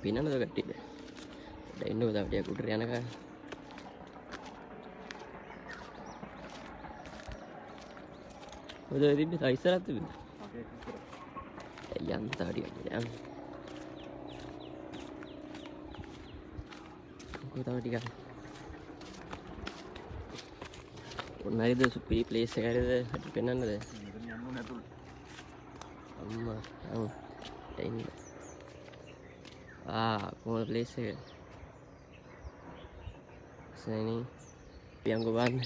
පින්නනද කට්ටියද? ඉන්නකෝ තව ටිකක් උඩට යනකම්. ඔය දෙවිද තව ඉස්සරහට තිබුණා. යන්න තව ටිකක් යන්න. කොහොමද තව ටිකක්. ඔන්න හරිද සුපිරි ප්ලේස් එක හරිද? හරි පෙන්නන්නද? මෙතන යන්න ඕනේ අතුල්. අම්මා එන්න. කොහොමද ප්ලේස් එක? සෙනී පියංගෝ බලන්න.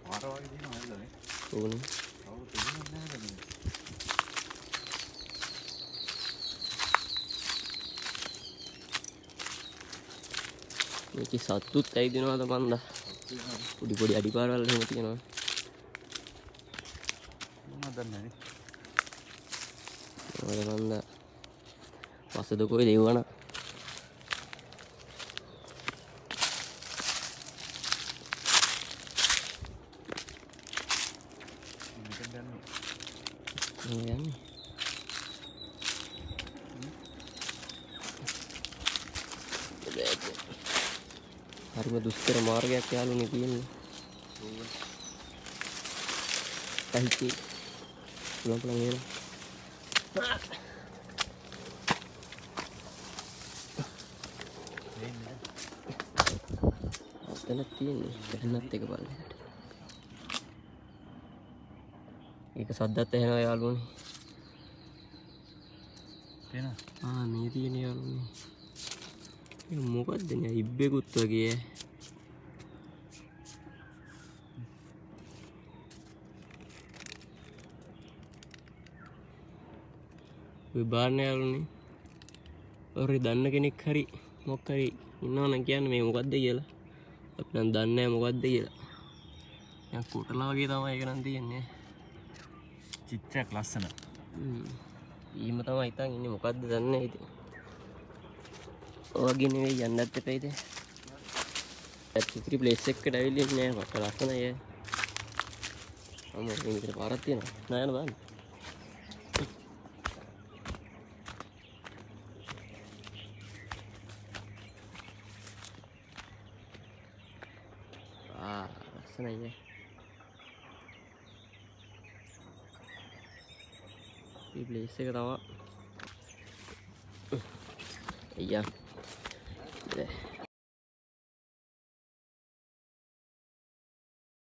පාර වගේ තියෙනවා නේද මේ? ඕනේ. කවුරු තේරෙන්නේ නැහැ නේද? මේකේ සත්තුත් ඇවිදිනවද මන්දා? පොඩි පොඩි අඩිපාරවල් එහෙම තියෙනවා. මම දන්නේ නැහැ. මොකද මන්දා පස්සද කොයි දෙවණ? මෙතෙන් යන්නේ. යන්නේ. හරිම දුෂ්කර මාර්ගයක් යාළුවනේ තියෙන්නේ. තහිති පුළන් එන. අතන තියෙන්නේ පැන්නත් එක බලන්න. ඒක සද්දත් ඇහෙනවා යාළුවනේ. තේනවා? මේ තියෙන යාළුවනේ. ඒක මොකද්ද නේ ඉබ්බෙකුත් වගේ. ඔය බාන්න යාළුවනේ. ඔරේ දන්න කෙනෙක් හරි මොකක් හරි ඉන්නවනම් කියන්න මේ මොකද්ද කියලා. අපි නම් දන්නේ නැහැ මොකද්ද කියලා. දැන් කොටලා වගේ තමයි ඒක නම් තියෙන්නේ. චිත්‍රයක් ලස්සන. ඊම තමයි හිතන් ඉන්නේ මොකද්ද දන්නේ නැහැ ඉතින්. ඔයගේ නෙවෙයි යන්නත් එපා ඉතින්. ඇත්තටම ප්ලේස් එකකට ඇවිල්ලා ඉන්නේ නැහැ මට ලස්සනයි. අම්මෝ මේ විතර පාරක් තියෙනවා. නෑ යන්න බලන්න. ලස්සනයි. මේ ප්ලේස් එක තමයි. අයියා.